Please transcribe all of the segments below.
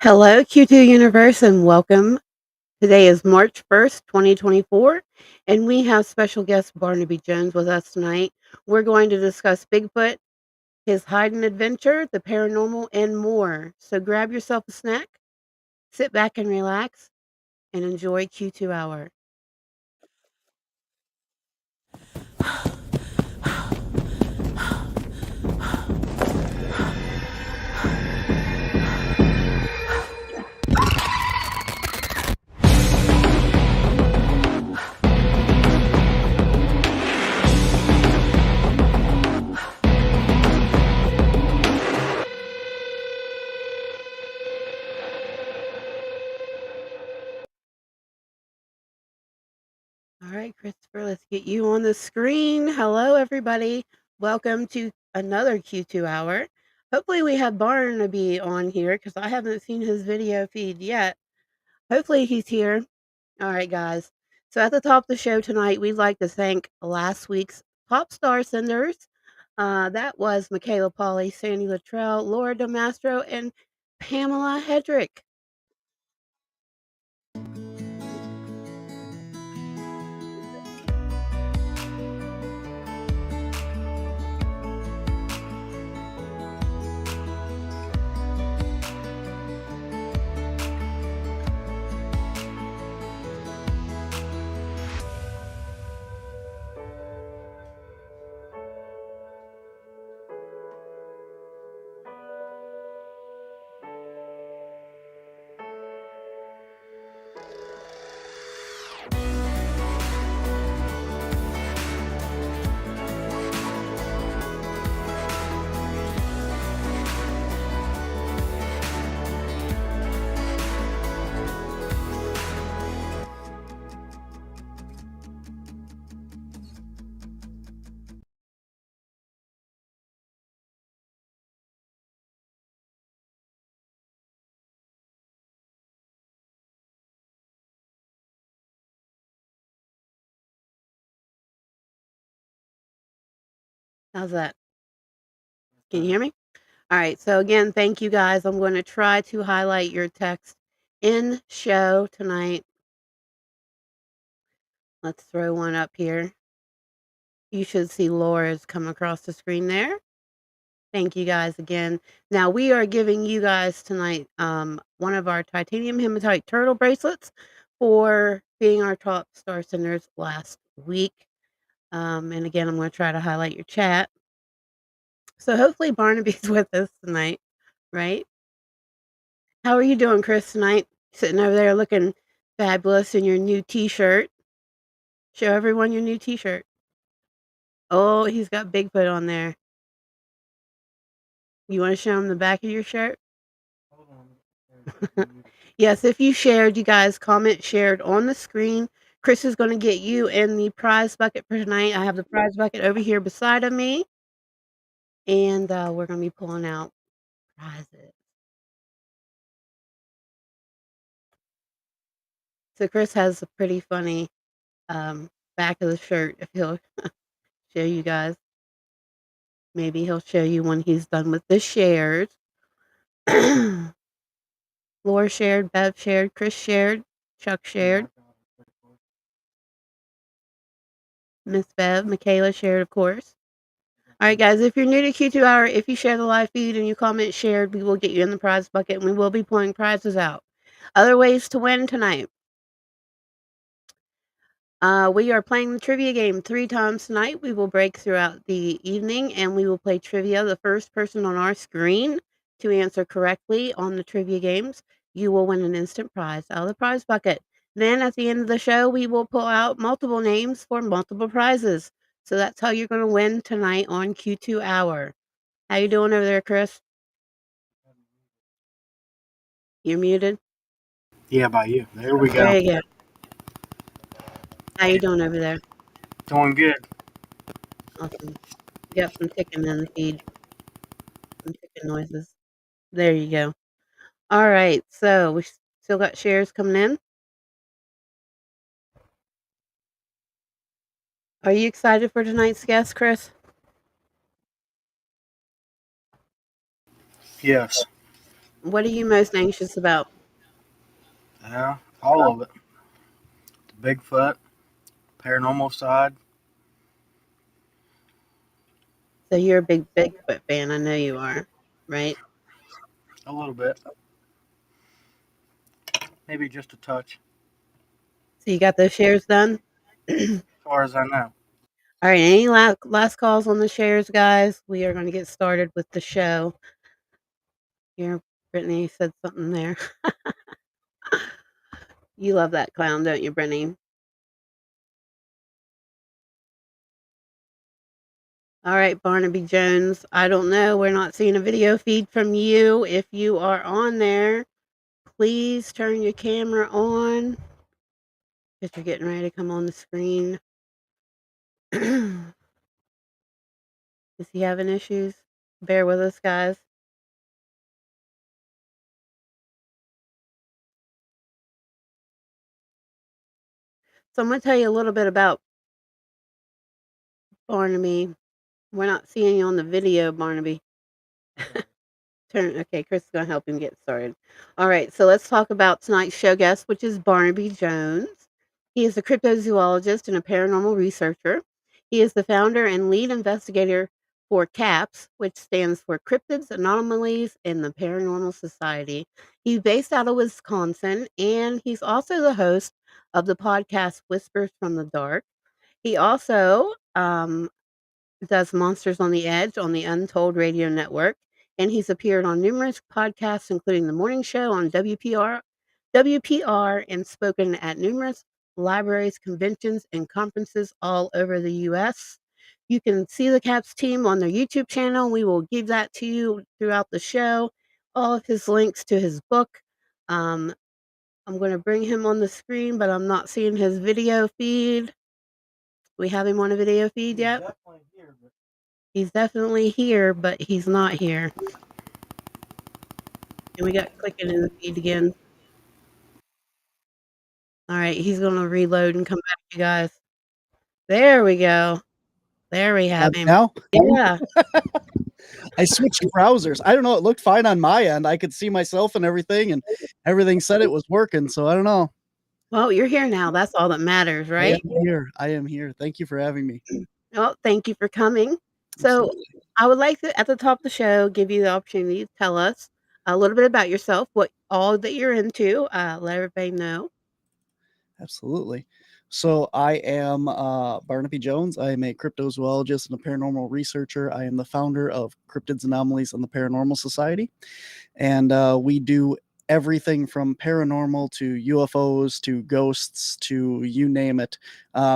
Hello, Q2 Universe, and welcome. Today is March 1st, 2024, and we have special guest Barnaby Jones with us tonight. We're going to discuss Bigfoot, his Hyden Adventure, the paranormal, and more. So grab yourself a snack, sit back and relax, and enjoy Q2 Hour. All right, Christopher, let's get you on the screen. Hello, everybody. Welcome to another Q2 Hour. Hopefully, we have Barnaby on here because I haven't seen his video feed yet. Hopefully, he's here. All right, guys. So at the top of the show tonight, we'd like to thank last week's top star senders. That was Michaela Polly, Sandy Luttrell, Laura DeMastro, and Pamela Hedrick. How's that? Can you hear me? All right. So again, thank you guys. I'm going to try to highlight your text in show tonight. Let's throw one up here. You should see Laura's come across the screen there. Thank you guys again. Now we are giving you guys tonight one of our titanium hematite turtle bracelets for being our top star senders last week. And again, I'm going to try to highlight your chat. So hopefully Barnaby's with us tonight, right? How are you doing, Chris, tonight? Sitting over there looking fabulous in your new T-shirt. Show everyone your new T-shirt. Oh, he's got Bigfoot on there. You want to show him the back of your shirt? Yes, if you shared, you guys comment shared on the screen. Chris is going to get you in the prize bucket for tonight. I have the prize bucket over here beside of me, and we're going to be pulling out prizes. So Chris has a pretty funny back of the shirt. If he'll show you guys, maybe he'll show you when he's done with the shares. Laura shared, Bev shared, Chris shared, Chuck shared, Miss Bev, Michaela shared, of course. All right, guys, if you're new to Q2 Hour, if you share the live feed and you comment shared, we will get you in the prize bucket and we will be pulling prizes out. Other ways to win tonight. We are playing the trivia game 3 times tonight. We will break throughout the evening and we will play trivia. The first person on our screen to answer correctly on the trivia games, you will win an instant prize out of the prize bucket. Then at the end of the show, we will pull out multiple names for multiple prizes. So that's how you're going to win tonight on Q2 Hour. How you doing over there, Chris? You're muted. Yeah, by you. There we go. There you go. How you doing over there? Doing good. Awesome. You got some ticking in the feed. Some ticking noises. There you go. All right. So we still got shares coming in. Are you excited for tonight's guest, Chris? Yes. What are you most anxious about? Yeah, all of it. The Bigfoot, paranormal side, So you're a big Bigfoot fan. I know you are, right? a little bit, maybe just a touch, So you got those shares done? All as far as I know. right. Any last calls on the shares, guys? We are going to get started with the show. Here, Brittany said something there. You love that clown, don't you, Brittany? All right, Barnaby Jones. I don't know. We're not seeing a video feed from you. If you are on there, please turn your camera on because you're getting ready to come on the screen. Is he having issues? Bear with us, guys. So I'm going to tell you a little bit about Barnaby. We're not seeing you on the video, Barnaby. Okay, Chris is gonna help him get started. All right, so let's talk about tonight's show guest, which is Barnaby Jones. He is a cryptozoologist and a paranormal researcher. He is the founder and lead investigator for CAPS, which stands for Cryptids, Anomalies, and the Paranormal Society. He's based out of Wisconsin, and he's also the host of the podcast Whispers from the Dark. He also does Monsters on the Edge on the Untold Radio Network, and he's appeared on numerous podcasts, including The Morning Show on WPR, and spoken at numerous libraries, conventions, and conferences all over the U.S. You can see the CAPS team on their YouTube channel. We will give that to you throughout the show. All of his links to his book. Um, I'm going to bring him on the screen, but I'm not seeing his video feed. We have him on a video feed yet? He's definitely here, but he's not here. And we got clicking in the feed again. All right, he's gonna reload and come back, you guys. There we go. There we have him. Now Yeah. I switched browsers. I don't know. It looked fine on my end. I could see myself and everything said it was working. So I don't know. Well, you're here now. That's all that matters, I am right? here. I am here. Thank you for having me. Well, thank you for coming. So Absolutely. I would like to, at the top of the show, give you the opportunity to tell us a little bit about yourself, what all that you're into. Let everybody know. Absolutely. So I am Barnaby Jones. I am a cryptozoologist and a paranormal researcher. I am the founder of Cryptids, Anomalies, and the Paranormal Society. And we do everything from paranormal to UFOs to ghosts to you name it.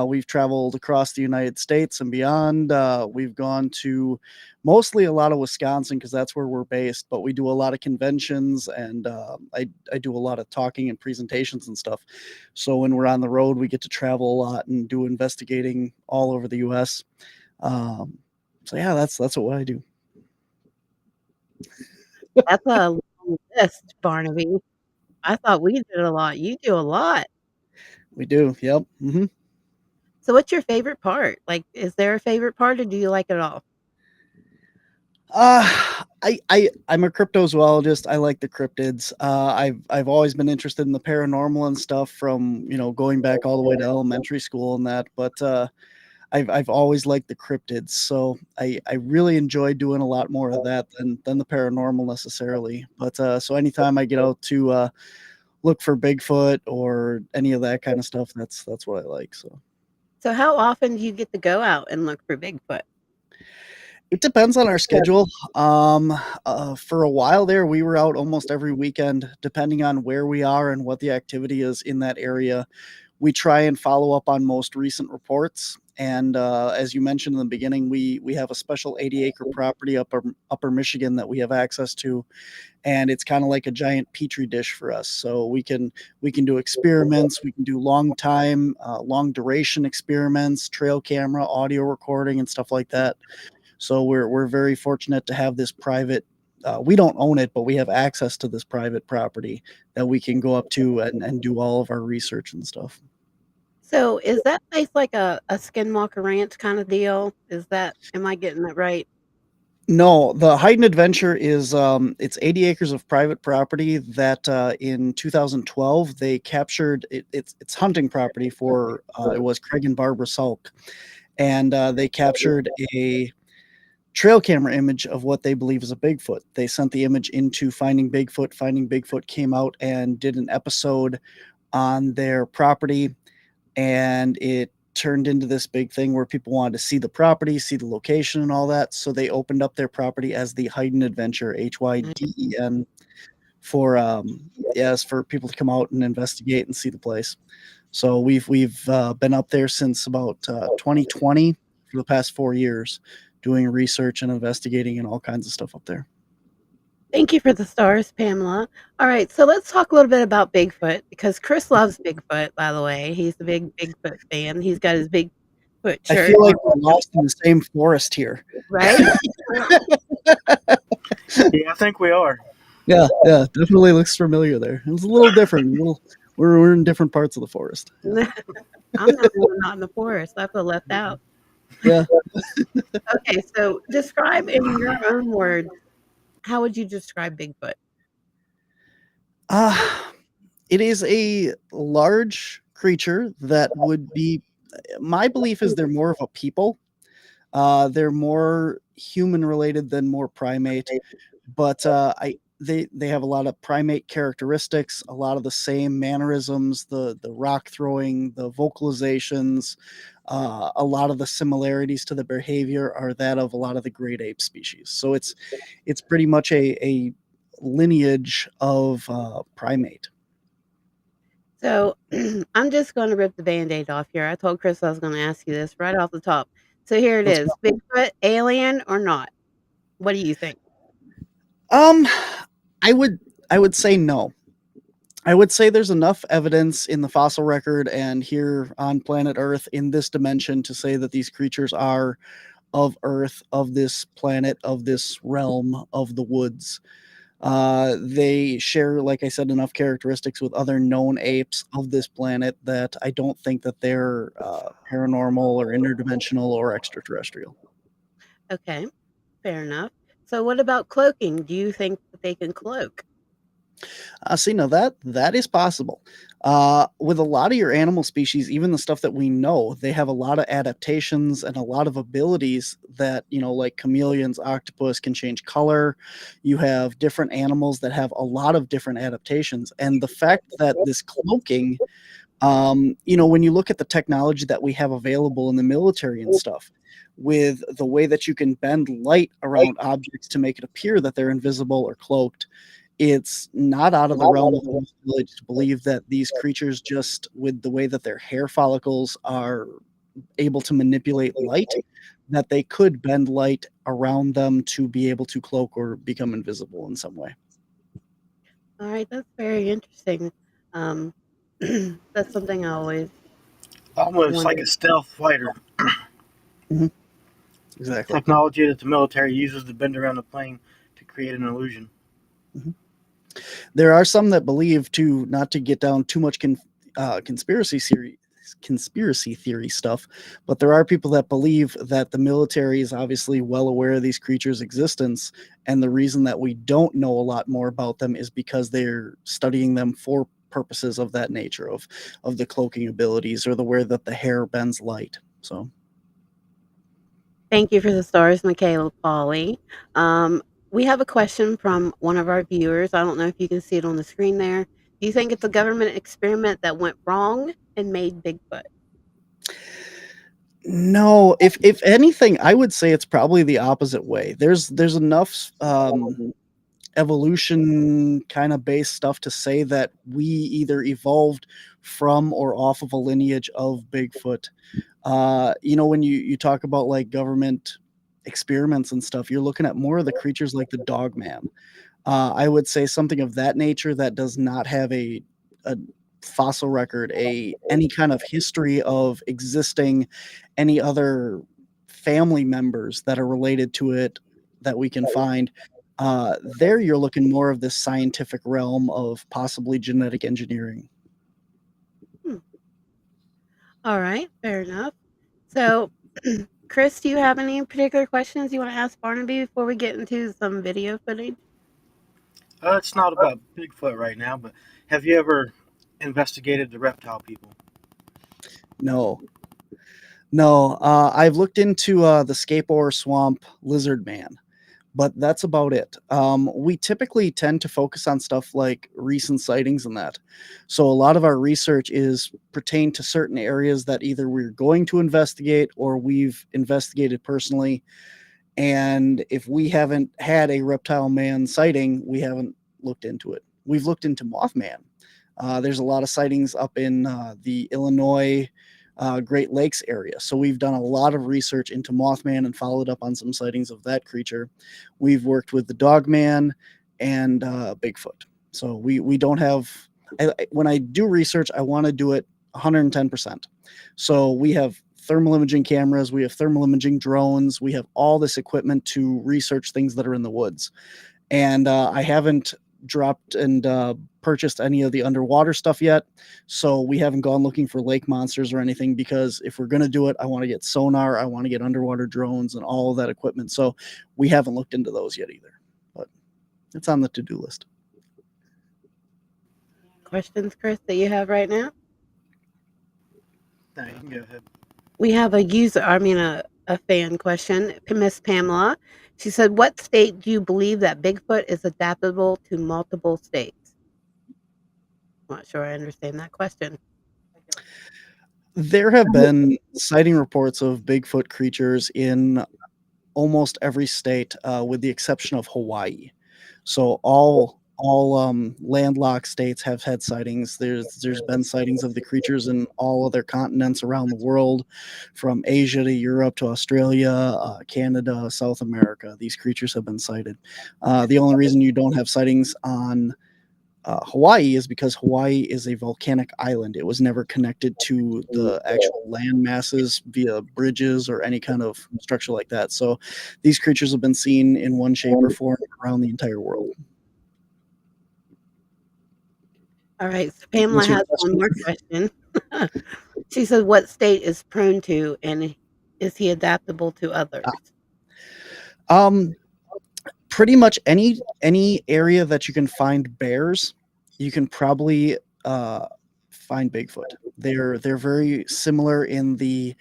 We've traveled across the United States and beyond. We've gone to mostly a lot of Wisconsin because that's where we're based, but we do a lot of conventions and I do a lot of talking and presentations and stuff. So when we're on the road, we get to travel a lot and do investigating all over the US. So yeah, that's what I do. That's a long list, Barnaby. I thought we did a lot. You do a lot. We do. Yep. Hmm. So what's your favorite part? Like, is there a favorite part or do you like it all? I'm a cryptozoologist. I like the cryptids. I've always been interested in the paranormal and stuff from going back all the way to elementary school and that. But I've always liked the cryptids, so I really enjoy doing a lot more of that than the paranormal necessarily. But so anytime I get out to look for Bigfoot or any of that kind of stuff, that's what I like. So. So how often do you get to go out and look for Bigfoot? It depends on our schedule. For a while there, we were out almost every weekend, depending on where we are and what the activity is in that area. We try and follow up on most recent reports. And as you mentioned in the beginning, we have a special 80-acre property upper Michigan that we have access to, and it's kind of like a giant petri dish for us. So we can do experiments, we can do long duration experiments, trail camera, audio recording, and stuff like that. So we're very fortunate to have this private. We don't own it, but we have access to this private property that we can go up to and do all of our research and stuff. So is that place like a Skinwalker Ranch kind of deal? Am I getting that right? No, the Hyden Adventure is it's 80 acres of private property that in 2012 they captured it's hunting property for it was Craig and Barbara Salk, and they captured a trail camera image of what they believe is a Bigfoot. They sent the image into Finding Bigfoot. Finding Bigfoot came out and did an episode on their property, and it turned into this big thing where people wanted to see the property, see the location, and all that. So they opened up their property as the Hyden Adventure, Hyden, for yes, for people to come out and investigate and see the place. So we've been up there since about 2020 for the past 4 years, doing research and investigating and all kinds of stuff up there. Thank you for the stars, Pamela. All right, so let's talk a little bit about Bigfoot because Chris loves Bigfoot, by the way. He's a big Bigfoot fan. He's got his Bigfoot I shirt feel like on, we're lost in the same forest here. right? Yeah, I think we are. Yeah, definitely looks familiar there. It was a little different. We're in different parts of the forest. Yeah. I'm the only one not in the forest. I feel left out. Yeah. Okay, so describe in your own words, how would you describe Bigfoot? Uh, it is a large creature that would be my belief is they're more of a people. They're more human related than more primate, but I they have a lot of primate characteristics, a lot of the same mannerisms, the rock throwing, the vocalizations, a lot of the similarities to the behavior are that of a lot of the great ape species. So it's pretty much a lineage of primate. So I'm just going to rip the Band-Aid off here. I told Chris I was going to ask you this right off the top. So here it Let's is. Bigfoot, alien or not? What do you think? Um, I would I would say no. I would say there's enough evidence in the fossil record and here on planet Earth in this dimension to say that these creatures are of Earth, of this planet, of this realm, of the woods. They share, like I said, enough characteristics with other known apes of this planet that I don't think that they're paranormal or interdimensional or extraterrestrial. Okay, fair enough. So what about cloaking? Do you think that they can cloak? See, now that is possible. With a lot of your animal species, even the stuff that we know, they have a lot of adaptations and a lot of abilities that, like chameleons, octopus can change color. You have different animals that have a lot of different adaptations. And the fact that this cloaking, when you look at the technology that we have available in the military and stuff, with the way that you can bend light around objects to make it appear that they're invisible or cloaked, it's not out of the realm of possibility to believe that these creatures, just with the way that their hair follicles are able to manipulate light, that they could bend light around them to be able to cloak or become invisible in some way. All right, that's very interesting. Um, that's something I always Almost like a wondered. stealth fighter. Mhm. Exactly. Technology that the military uses to bend around the plane to create an illusion. Mhm. There are some that believe, to not to get down too much conspiracy theory stuff, but there are people that believe that the military is obviously well aware of these creatures' existence, and the reason that we don't know a lot more about them is because they're studying them for purposes of that nature of the cloaking abilities or the way that the hair bends light. So Thank you for the stars, Michaela Polly. Um, we have a question from one of our viewers. I don't know if you can see it on the screen there. Do you think it's a government experiment that went wrong and made Bigfoot? no, if anything, I would say it's probably the opposite way. There's enough evolution kind of based stuff to say that we either evolved from or off of a lineage of Bigfoot. When you talk about like government experiments and stuff, you're looking at more of the creatures like the dog man. I would say something of that nature that does not have a fossil record, a any kind of history of existing, any other family members that are related to it that we can find. There, you're looking more of this scientific realm of possibly genetic engineering. Hmm. All right, fair enough. So Chris, do you have any particular questions you want to ask Barnaby before we get into some video footage? It's not about Bigfoot right now, but have you ever investigated the reptile people? No, no. I've looked into the Scape Swamp Lizard Man, but that's about it. We typically tend to focus on stuff like recent sightings and that. So a lot of our research is pertained to certain areas that either we're going to investigate or we've investigated personally. And if we haven't had a reptile man sighting, we haven't looked into it. We've looked into Mothman. There's a lot of sightings up in the Illinois Great Lakes area. So we've done a lot of research into Mothman and followed up on some sightings of that creature. We've worked with the Dogman and Bigfoot. So we don't have. When I do research, I want to do it 110%. So we have thermal imaging cameras, we have thermal imaging drones, we have all this equipment to research things that are in the woods. And I haven't dropped and purchased any of the underwater stuff yet. So we haven't gone looking for lake monsters or anything because if we're going to do it, I want to get sonar, I want to get underwater drones and all of that equipment. So we haven't looked into those yet either, but it's on the to-do list. Questions, Chris, that you have right now? No, you can go ahead. We have a fan question. Miss Pamela. She said, "What state do you believe that Bigfoot is adaptable to multiple states?" I'm not sure I understand that question. There have been sighting reports of Bigfoot creatures in almost every state, with the exception of Hawaii. So all landlocked states have had sightings. There's been sightings of the creatures in all other continents around the world, from Asia to Europe to Australia, Canada, South America. These creatures have been sighted. The only reason you don't have sightings on Hawaii is because Hawaii is a volcanic island. It was never connected to the actual land masses via bridges or any kind of structure like that. So these creatures have been seen in one shape or form around the entire world. All right, so Pamela Answer your has one question? more question. She said, "What state is prone to, and is he adaptable to others?" Um, Pretty much any area that you can find bears, you can probably find Bigfoot. They're very similar in the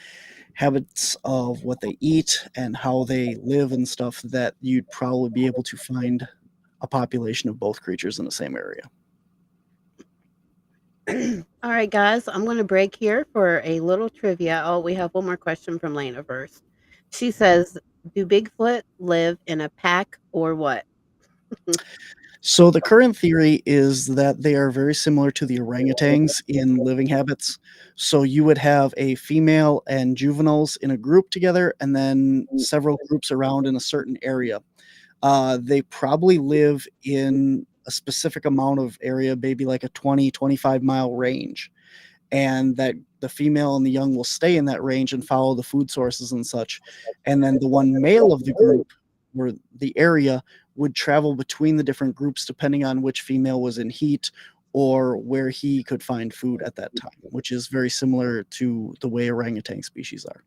habits of what they eat and how they live and stuff that you'd probably be able to find a population of both creatures in the same area. All right, guys, I'm going to break here for a little trivia. Oh, we have one more question from Lena first. She says, "Do Bigfoot live in a pack or what?" So the current theory is that they are very similar to the orangutans in living habits. So you would have a female and juveniles in a group together and then several groups around in a certain area. They probably live in a specific amount of area, maybe like a 20-25 mile range, and that the female and the young will stay in that range and follow the food sources and such. And then the one male of the group or the area would travel between the different groups depending on which female was in heat or where he could find food at that time, which is very similar to the way orangutan species are.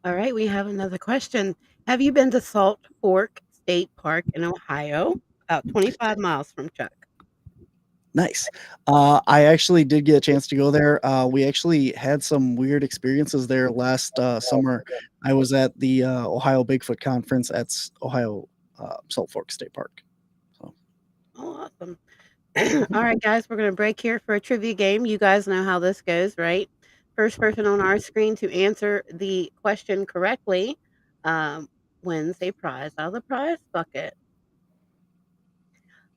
All right, we have another question. Have you been to Salt Fork State Park in Ohio? About 25 miles from Chuck. Nice. I actually did get a chance to go there. We actually had some weird experiences there last summer. I was at the Ohio Bigfoot Conference at Ohio Salt Fork State Park. So, Oh, awesome. All right, guys, we're going to break here for a trivia game. You guys know how this goes, right? First person on our screen to answer the question correctly um, wins a prize out of the prize bucket.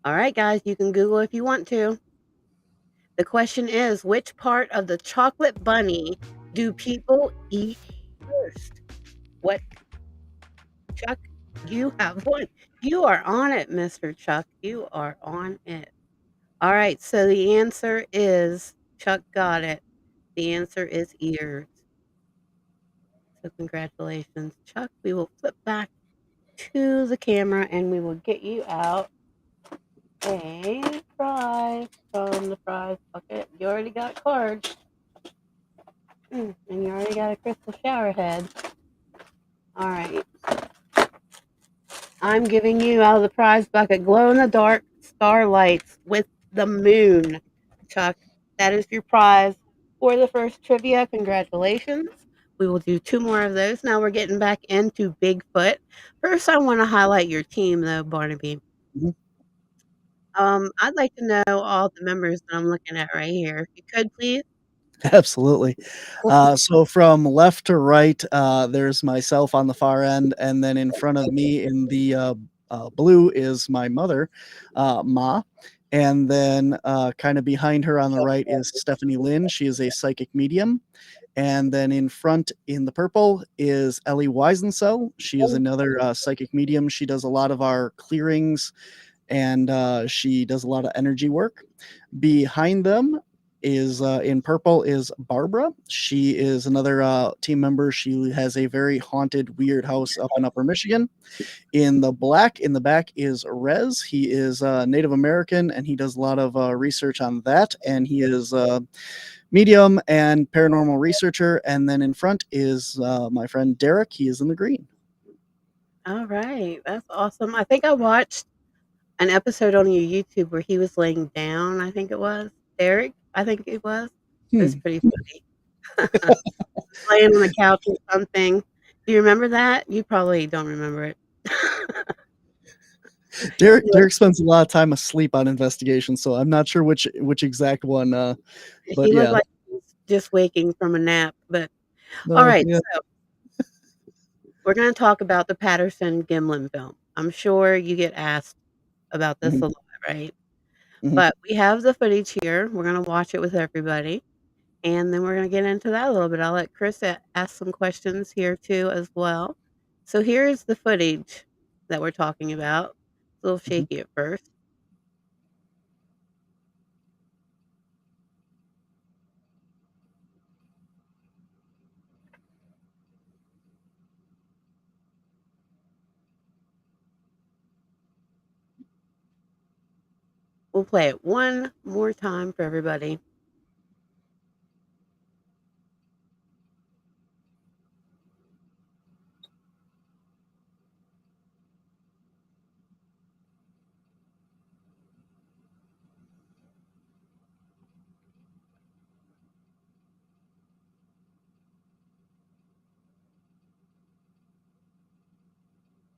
All right, guys, you can Google if you want to. The question is, which part of the chocolate bunny do people eat first? What, Chuck? You have one. You are on it, Mr. Chuck. You are on it. All right, so the answer is Chuck got it. The answer is ears. So congratulations, Chuck. We will flip back to the camera and we will get you out a prize from the prize bucket. You already got cards. And you already got a crystal shower head. All right. I'm giving you out of the prize bucket glow in the dark starlights with the moon, Chuck. That is your prize for the first trivia. Congratulations. We will do 2 more of those. Now we're getting back into Bigfoot. First, I want to highlight your team, though, Barnaby. Mhm. I'd like to know all the members that I'm looking at right here. If you could, please. Absolutely. So from left to right, there's myself on the far end, and then in front of me in the blue is my mother, Ma. And then kind of behind her on the right is Stephanie Lynn. She is a psychic medium. And then in front in the purple is Ellie Weisensell. She is another psychic medium. She does a lot of our clearings and she does a lot of energy work. Behind them is in purple is Barbara. She is another team member. She has a very haunted, weird house up in Upper Michigan. In the black, in the back is Rez. He is Native American and he does a lot of research on that. And he is medium and paranormal researcher. And then in front is my friend Derek. He is in the green. All right. That's awesome. I think I watched an episode on your YouTube where he was laying down, I think it was. Derek, I think it was. It was Hmm. pretty funny. Laying on the couch or something. Do you remember that? You probably don't remember it. Derek spends a lot of time asleep on investigation, so I'm not sure which exact one. But He looked yeah, like he was just waking from a nap, but no, alright, yeah. so we're gonna talk about the Patterson-Gimlin film. I'm sure you get asked about this Mhm, a lot, right? mhm, But we have the footage here. We're gonna watch it with everybody, and then we're gonna get into that a little bit. I'll let Chris ask some questions here too as well. So here's the footage that we're talking about. It's a little mhm. shaky at first. We'll play it one more time for everybody.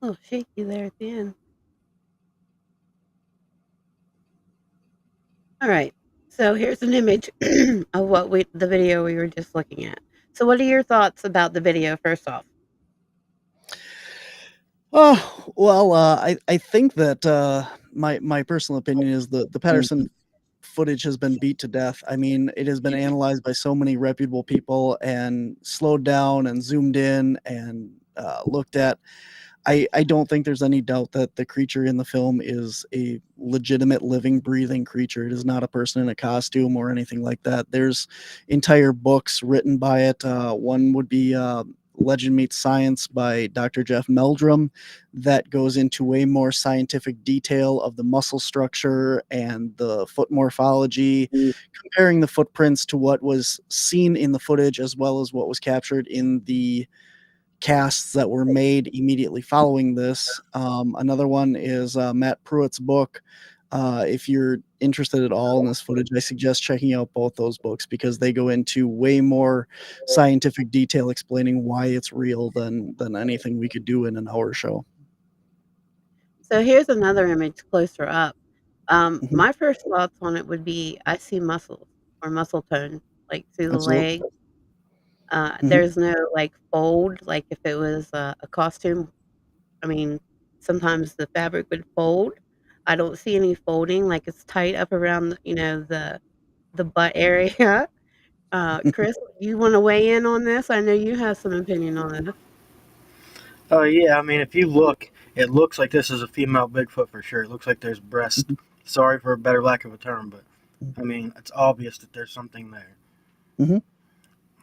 A little shaky there at the end. All right. So here's an image of the video we were just looking at. So what are your thoughts about the video first off? Oh, well, I think that my personal opinion is the Patterson footage has been beat to death. I mean, it has been analyzed by so many reputable people and slowed down and zoomed in and looked at. I don't think there's any doubt that the creature in the film is a legitimate living, breathing creature. It is not a person in a costume or anything like that. There's entire books written by it. One would be Legend Meets Science by Dr. Jeff Meldrum that goes into way more scientific detail of the muscle structure and the foot morphology, comparing the footprints to what was seen in the footage as well as what was captured in the casts that were made immediately following this. Another one is Matt Pruitt's book. If you're interested at all in this footage, I suggest checking out both those books because they go into way more scientific detail explaining why it's real than anything we could do in an hour show. So here's another image closer up. Mhm, My first thoughts on it would be I see muscles or muscle tone, like through the absolutely. leg. Mhm. There's no like fold, like if it was a costume. I mean, sometimes the fabric would fold. I don't see any folding, like it's tight up around, the butt area. Chris, you wanna weigh in on this? I know you have some opinion on this. Yeah, I mean, if you look, it looks like this is a female Bigfoot for sure. It looks like there's breast. Mhm. Sorry for a better lack of a term, but Mhm. I mean, it's obvious that there's something there. Mhm.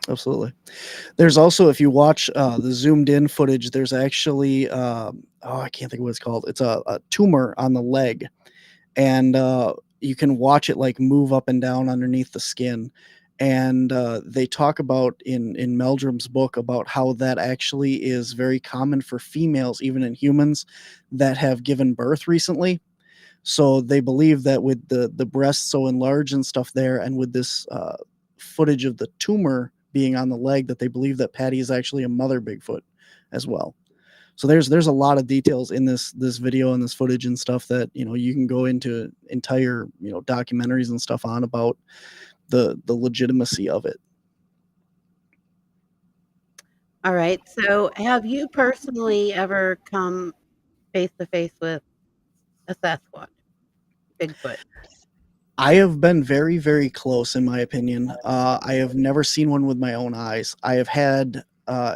Absolutely. There's also, if you watch the zoomed in footage, there's actually oh, I can't think of what it's called. It's a tumor on the leg, and you can watch it like move up and down underneath the skin. And they talk about in Meldrum's book about how that actually is very common for females, even in humans that have given birth recently. So they believe that with the breasts so enlarged and stuff there, and with this footage of the tumor being on the leg, that they believe that Patty is actually a mother Bigfoot as well. So there's a lot of details in this video and this footage and stuff that you can go into entire documentaries and stuff on about the legitimacy of it. All right. So, have you personally ever come face to face with a Sasquatch, Bigfoot? I have been very, very close, in my opinion. I have never seen one with my own eyes. I have had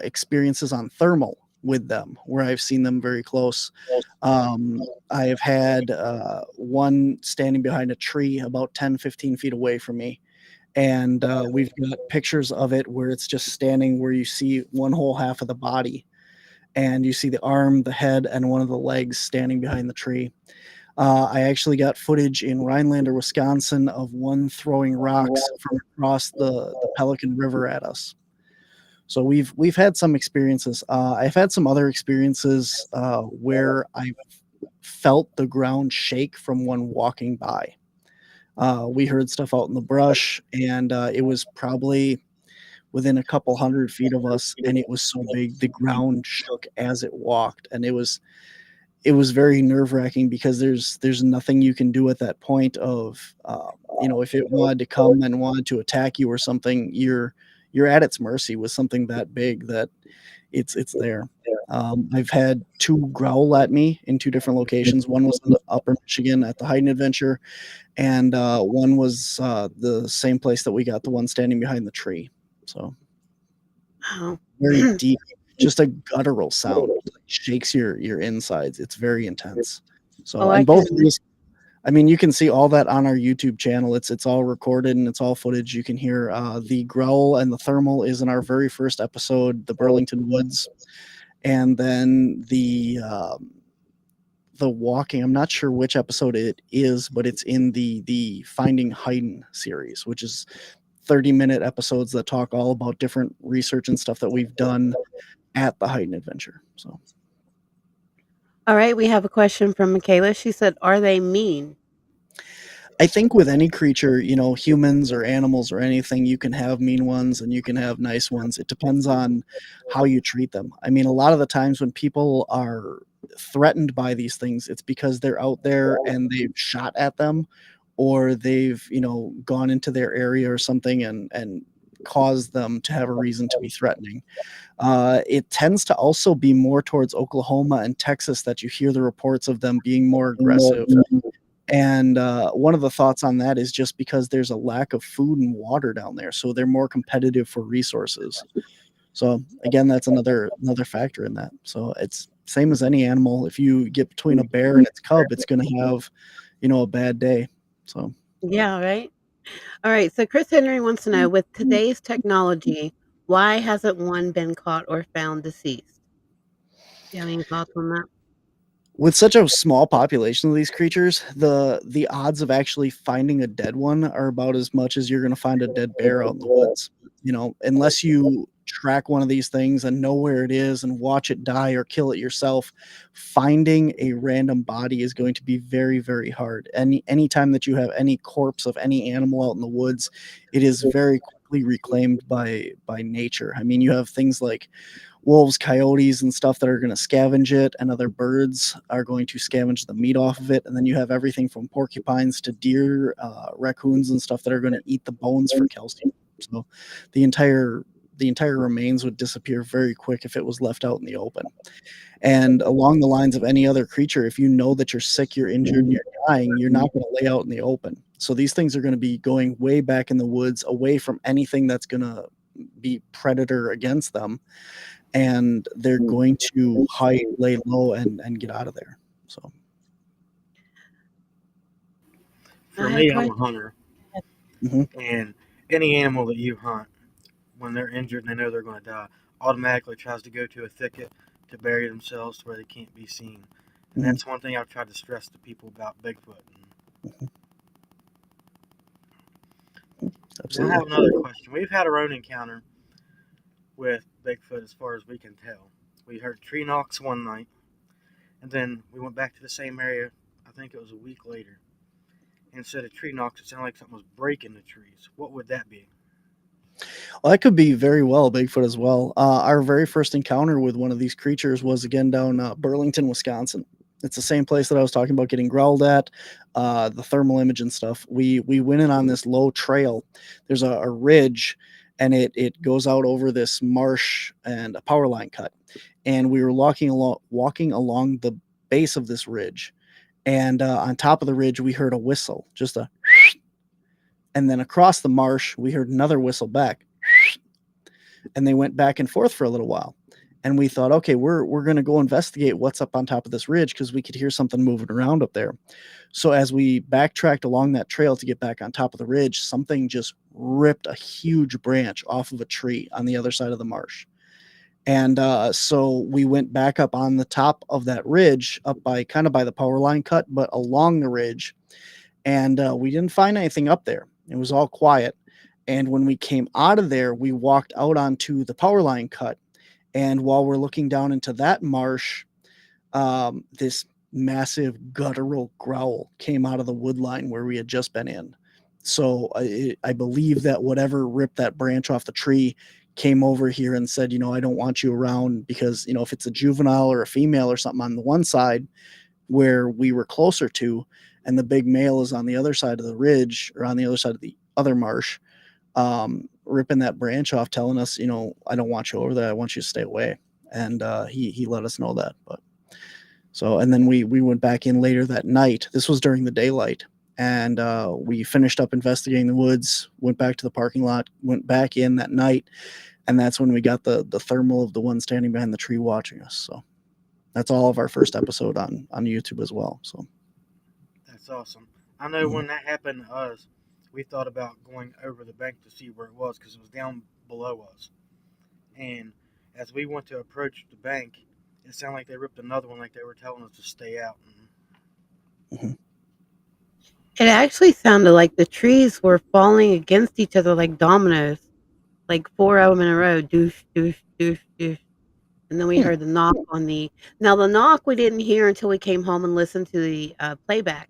experiences on thermal with them where I've seen them very close. I have had one standing behind a tree about 10, 15 feet away from me. And we've got pictures of it where it's just standing where you see one whole half of the body and you see the arm, the head, and one of the legs standing behind the tree. I actually got footage in Rhinelander, Wisconsin, of one throwing rocks from across the Pelican River at us. So we've had some experiences. I've had some other experiences where I've felt the ground shake from one walking by. We heard stuff out in the brush, and it was probably within a couple 100 feet of us, and it was so big the ground shook as it walked, and it was very nerve-wracking because there's nothing you can do at that point of if it wanted to come and wanted to attack you or something, you're at its mercy with something that big that it's there. I've had two growl at me in two different locations. One was in Upper Michigan at the Hyden Adventure, and one was the same place that we got the one standing behind the tree. So Oh. very deep, just a guttural sound. It shakes your insides. It's very intense. Oh, So, I and both can. of these, I mean, you can see all that on our YouTube channel. It's all recorded and it's all footage. You can hear the growl and the thermal is in our very first episode, the Burlington Woods, and then the walking. I'm not sure which episode it is, but it's in the Finding Hyden series, which is 30-minute episodes that talk all about different research and stuff that we've done at the Hyden Adventure. So All right. We have a question from Michaela. She said, "Are they mean?" I think with any creature, humans or animals or anything, you can have mean ones and you can have nice ones. It depends on how you treat them. I mean, a lot of the times when people are threatened by these things, it's because they're out there and they've shot at them or they've, gone into their area or something and caused them to have a reason to be threatening. It tends to also be more towards Oklahoma and Texas that you hear the reports of them being more aggressive. And one of the thoughts on that is just because there's a lack of food and water down there, so they're more competitive for resources. So again, that's another factor in that. So it's same as any animal. If you get between a bear and its cub, it's going to have, a bad day. So Yeah, right. All right. So, Chris Henry wants to know, with today's technology, why hasn't one been caught or found deceased? Do you have any thoughts on that? with such a small population of these creatures, the odds of actually finding a dead one are about as much as you're going to find a dead bear out in the woods. Unless you track one of these things and know where it is and watch it die or kill it yourself, finding a random body is going to be very, very hard. Anytime that you have any corpse of any animal out in the woods, it is very quickly reclaimed by nature. I mean, you have things like wolves, coyotes, and stuff that are going to scavenge it, and other birds are going to scavenge the meat off of it. And then you have everything from porcupines to deer, raccoons, and stuff that are going to eat the bones for calcium. So the entire remains would disappear very quick if it was left out in the open. And along the lines of any other creature, if you know that you're sick, you're injured, and you're dying, you're not going to lay out in the open. So these things are going to be going way back in the woods, away from anything that's going to be predator against them, and they're going to hide, lay low, and get out of there. So For I had a me, I'm question. a hunter, mhm. and any animal that you hunt, when they're injured and they know they're going to die, automatically tries to go to a thicket to bury themselves to where they can't be seen. And Mhm. that's one thing I've tried to stress to people about Bigfoot. Now I absolutely. have another question. We've had our own encounter with Bigfoot as far as we can tell. We heard tree knocks one night, and then we went back to the same area, I think it was a week later. Instead of tree knocks, it sounded like something was breaking the trees. What would that be? Well, that could be very well Bigfoot as well. Our very first encounter with one of these creatures was again down Burlington, Wisconsin. It's the same place that I was talking about getting growled at, the thermal image and stuff. We went in on this low trail. There's a ridge, and it goes out over this marsh and a power line cut. And we were walking along the base of this ridge, and on top of the ridge we heard a whistle, just a, and then across the marsh we heard another whistle back, and they went back and forth for a little while. And we thought, okay, we're going to go investigate what's up on top of this ridge because we could hear something moving around up there. So as we backtracked along that trail to get back on top of the ridge, something just ripped a huge branch off of a tree on the other side of the marsh. And so we went back up on the top of that ridge, up by kind of by the power line cut, but along the ridge. And we didn't find anything up there. It was all quiet. And when we came out of there, we walked out onto the power line cut. And while we're looking down into that marsh, this massive guttural growl came out of the wood line where we had just been in. So I believe that whatever ripped that branch off the tree came over here and said, I don't want you around because, if it's a juvenile or a female or something on the one side where we were closer to, and the big male is on the other side of the ridge or on the other side of the other marsh, ripping that branch off, telling us, I don't want you over there. I want you to stay away. And he let us know that. But so, and then we went back in later that night. This was during the daylight, and we finished up investigating the woods. Went back to the parking lot. Went back in that night, and that's when we got the thermal of the one standing behind the tree watching us. So that's all of our first episode on YouTube as well. So That's awesome. I know when that happened to us, we thought about going over the bank to see where it was because it was down below us. And as we went to approach the bank, it sounded like they ripped another one, like they were telling us to stay out. mhm. It actually sounded like the trees were falling against each other like dominoes, like 4 of them in a row, doosh, doosh, doosh, doosh, and then we Hmm. heard the knock on the now the knock we didn't hear until we came home and listened to the, playback.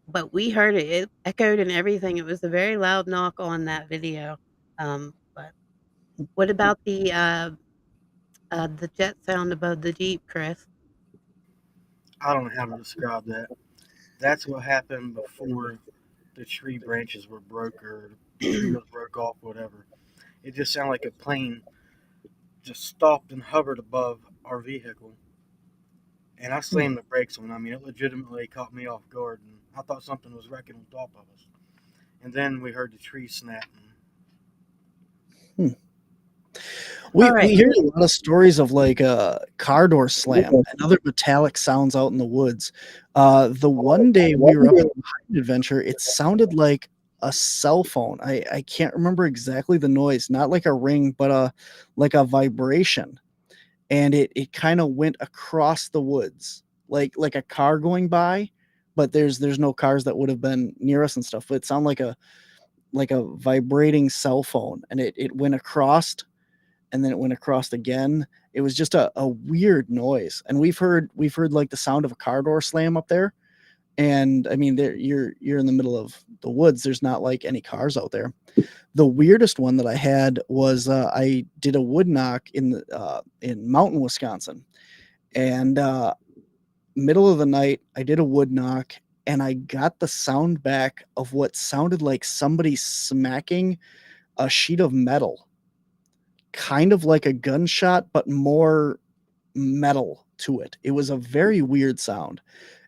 But we heard it. It echoed and everything. It was a very loud knock on that video. But what about the jet sound above the Jeep, Chris? I don't know how to describe that. That's what happened before the tree branches were broke or the tree was broke off, whatever. It just sounded like a plane just stopped and hovered above our vehicle. And I Hmm. slammed the brakes on. I mean, it legitimately caught me off guard, and I thought something was wrecking on top of us. And then we heard the tree snap. Hmm. We Alright, hear here a lot of stories of like a car door slam and other metallic sounds out in the woods. The one day we were up at the Hyden Adventure, it sounded like a cell phone. I can't remember exactly the noise, not like a ring, but like a vibration. And it kind of went across the woods, like a car going by, but there's no cars that would have been near us and stuff. But it sounded like a vibrating cell phone, and it went across, and then it went across again. It was just a weird noise, and we've heard like the sound of a car door slam up there. And I mean, you're in the middle of the woods. There's not like any cars out there. The weirdest one that I had was I did a wood knock in Mountain, Wisconsin, and middle of the night I did a wood knock, and I got the sound back of what sounded like somebody smacking a sheet of metal, kind of like a gunshot, but more metal to it. It was a very weird sound.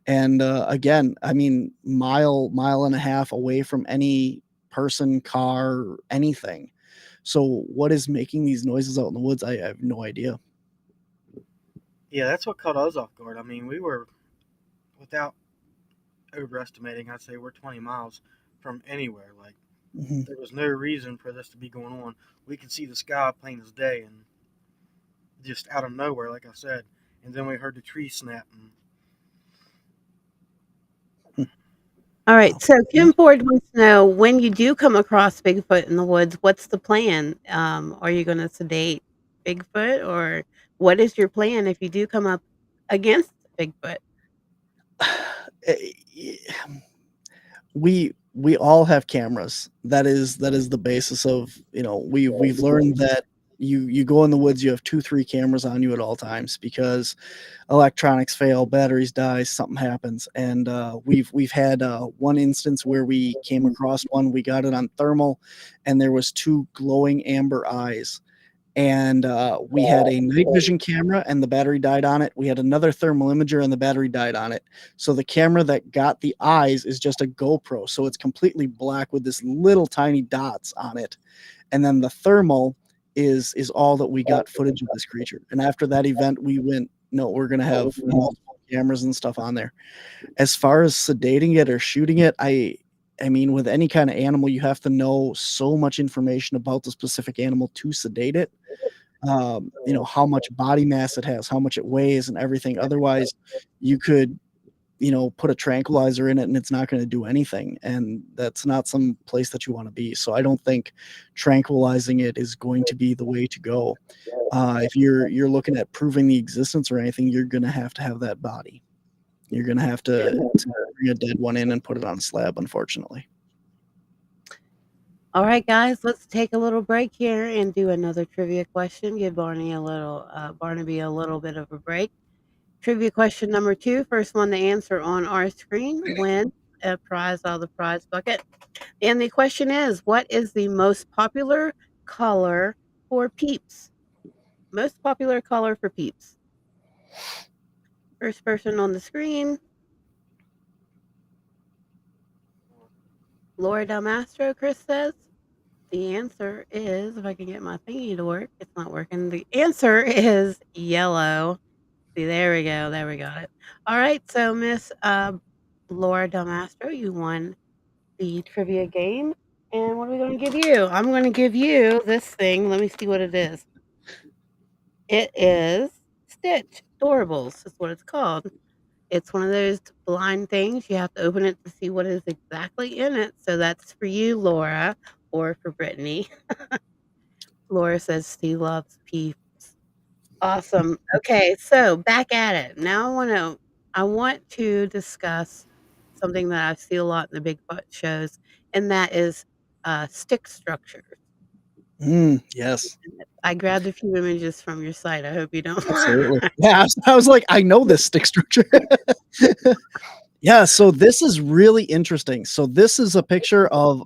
And again, I mean, mile and a half away from any person, car, anything. So what is making these noises out in the woods? I have no idea. Yeah, that's what caught us off guard. I mean, we were, without overestimating, I'd say we're 20 miles from anywhere. Like, Mhm. there was no reason for this to be going on. We could see the sky plain as day, and just out of nowhere, like I said. And then we heard the tree snap. And All right, so Okay. Kim Ford wants to know, when you do come across Bigfoot in the woods, what's the plan? Are you gonna sedate Bigfoot, or what is your plan if you do come up against Bigfoot? Eh, we all have cameras. That is the basis of, we've learned that you go in the woods, you have 2, 3 cameras on you at all times because electronics fail, batteries die, something happens, and, we've had, one instance where we came across one, we got it on thermal, and there was 2 glowing amber eyes, and, we had a night vision camera and the battery died on it. We had another thermal imager and the battery died on it. So the camera that got the eyes is just a GoPro, so it's completely black with this little tiny dots on it, and then the thermal is all that we got footage of this creature, and after that event, we went, "No, we're gonna have multiple cameras and stuff on there." As far as sedating it or shooting it, I mean, with any kinda animal, you have to know so much information about the specific animal to sedate it, how much body mass it has, how much it weighs, and everything. Otherwise, you could, put a tranquilizer in it and it's not gonna do anything, and that's not some place that you wanna be. So I don't think tranquilizing it is going to be the way to go. If you're looking at proving the existence or anything, you're gonna have to have that body. You're gonna have to bring a dead one in and put it on a slab, unfortunately. All right, guys, let's take a little break here and do another trivia question. Give Barnaby a little bit of a break. Trivia question number 2, first one to answer on our screen wins a prize out of the prize bucket. And the question is, what is the most popular color for peeps? Most popular color for peeps. First person on the screen, Laura Del Mastro, Chris says. The answer is, if I can get my thingy to work, it's not working. The answer is yellow. See, there we go. There we got it. All right, so Miss Laura Del Mastro, you won the trivia game. And what are we going to give you? I'm going to give you this thing. Let me see what it is. It is Stitch Doorables, is what it's called. It's one of those blind things. You have to open it to see what is exactly in it. So that's for you, Laura, or for Brittany. Laura says she loves peeps. Awesome. Okay, so back at it. Now I want to discuss something that I see a lot in the Bigfoot shows, and that is stick structures. Yes, I grabbed a few images from your site. I hope you don't absolutely. Yeah, I was like, "I know this stick structure." Yeah, so this is really interesting. So this is a picture of,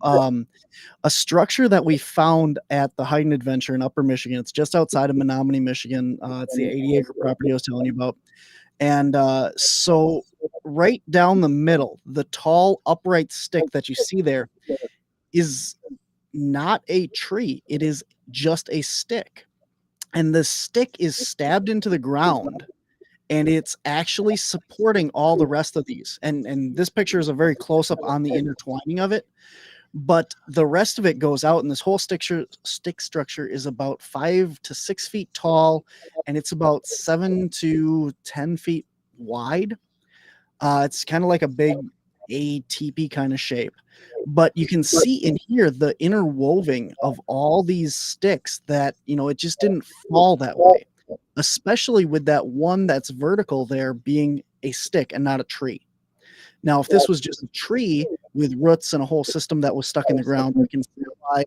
a structure that we found at the Hyden Adventure in Upper Michigan. It's just outside of Menominee, Michigan. It's the 80-acre property I was telling you about. And, so right down the middle, the tall upright stick that you see there is not a tree, it is just a stick. And the stick is stabbed into the ground, and it's actually supporting all the rest of these. And this picture is a very close up on the intertwining of it, but the rest of it goes out, and this whole stick structure is about 5 to 6 feet tall, and it's about 7 to 10 feet wide. It's kinda like a big A teepee kinda shape, but you can see in here the interwoving of all these sticks that, it just didn't fall that way, especially with that one that's vertical there being a stick and not a tree. Now, if this was just a tree with roots and a whole system that was stuck in the ground, I can see why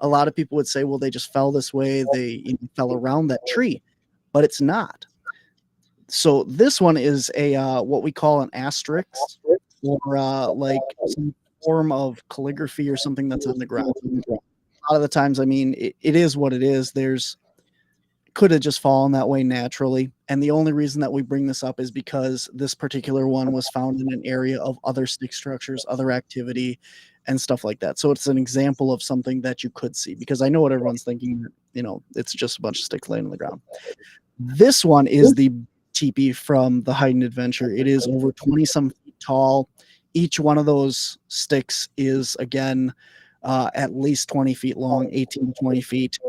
a lot of people would say, "Well, they just fell this way, they, fell around that tree," but it's not. So this one is a, what we call an asterisk, or, like some form of calligraphy or something that's on the ground. A lot of the times, I mean, it is what it is. There's could have just fallen that way naturally, and the only reason that we bring this up is because this particular one was found in an area of other stick structures, other activity, and stuff like that. So it's an example of something that you could see, because I know what everyone's thinking, it's just a bunch of sticks laying on the ground. This one is the teepee from the Hyden Adventure. It is over 20 some feet tall. Each one of those sticks is, again, at least 20 feet long, 18 to 20 feet.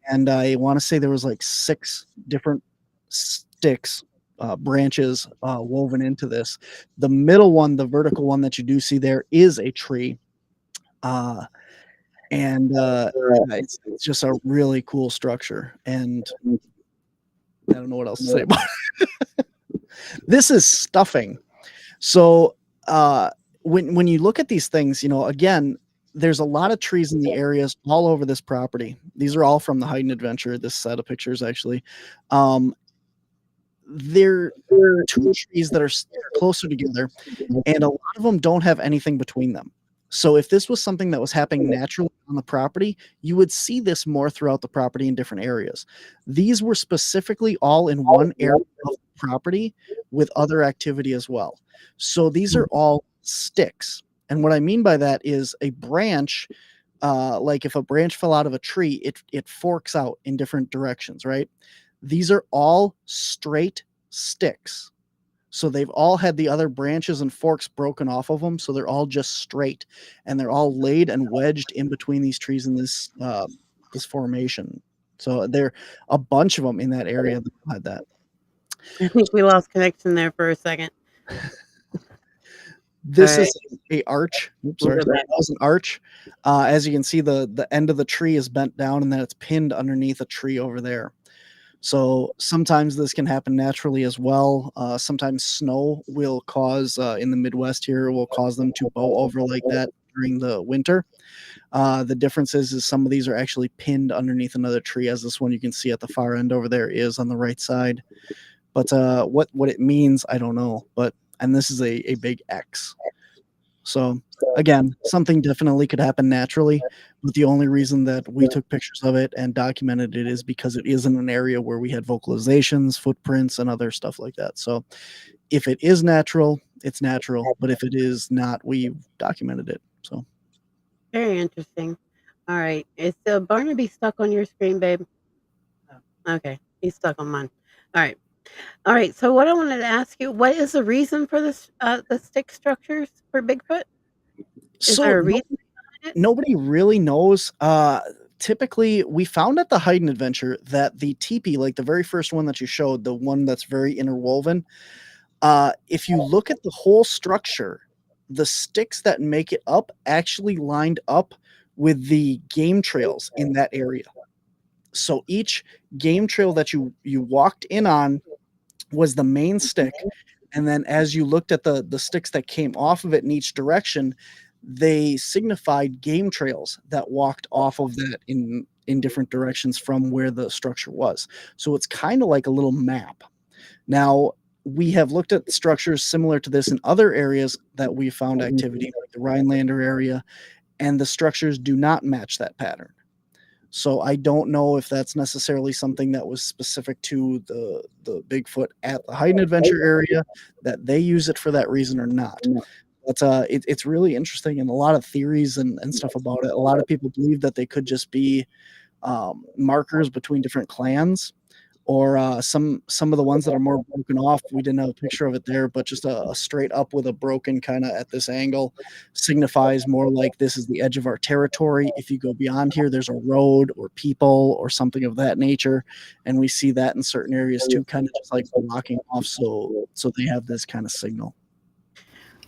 And I want to say there was like 6 different sticks branches woven into this. The middle one, the vertical one that you do see there, is a tree. Yeah, it's just a really cool structure, and I don't know what else to say about it. This is stuffing. So when you look at these things, again, there's a lot of trees in the areas all over this property. These are all from the Hyden Adventure, this set of pictures actually. They're two trees that are closer together, and a lot of them don't have anything between them. So if this was something that was happening naturally on the property, you would see this more throughout the property in different areas. These were specifically all in one area of the property with other activity as well. So these are all sticks. And what I mean by that is a branch, like if a branch fell out of a tree, it forks out in different directions, right? These are all straight sticks. So they've all had the other branches and forks broken off of them, so they're all just straight, and they're all laid and wedged in between these trees in this formation. So there a bunch of them in that area that had that. I think we lost connection there for a second. This All is a arch. Oops, sorry. That was an arch. As you can see, the end of the tree is bent down, and then it's pinned underneath a tree over there. So sometimes this can happen naturally as well. Sometimes snow will cause, in the Midwest here, will cause them to bow over like that during the winter. The difference is some of these are actually pinned underneath another tree, as this one you can see at the far end over there is on the right side. But what it means, I don't know. And this is a big X. So again, something definitely could happen naturally, but the only reason that we took pictures of it and documented it is because it is in an area where we had vocalizations, footprints, and other stuff like that. So if it is natural, it's natural, but if it is not, we documented it. So very interesting. All right. Is Barnaby stuck on your screen, babe? Okay. He's stuck on mine. All right. All right. So what I wanted to ask you, what is the reason for this the stick structures for Bigfoot? Is there a reason behind it? Nobody really knows. Typically, we found at the Hyden Adventure that the teepee, like the very first one that you showed, the one that's very interwoven, if you look at the whole structure, the sticks that make it up actually lined up with the game trails in that area. So each game trail that you walked in on was the main stick, and then as you looked at the sticks that came off of it in each direction, they signified game trails that walked off of that in different directions from where the structure was. So it's kind of like a little map. Now, we have looked at structures similar to this in other areas that we found activity, like the Rhinelander area, and the structures do not match that pattern. So I don't know if that's necessarily something that was specific to the Bigfoot at the Hyden Adventure area, that they use it for that reason or not. But it's really interesting, and a lot of theories and stuff about it. A lot of people believe that they could just be markers between different clans, or some of the ones that are more broken off. We didn't have a picture of it there, but just a straight up with a broken kind of at this angle signifies more like this is the edge of our territory. If you go beyond here, there's a road or people or something of that nature, and we see that in certain areas too, kind of just like blocking off, so they have this kind of signal.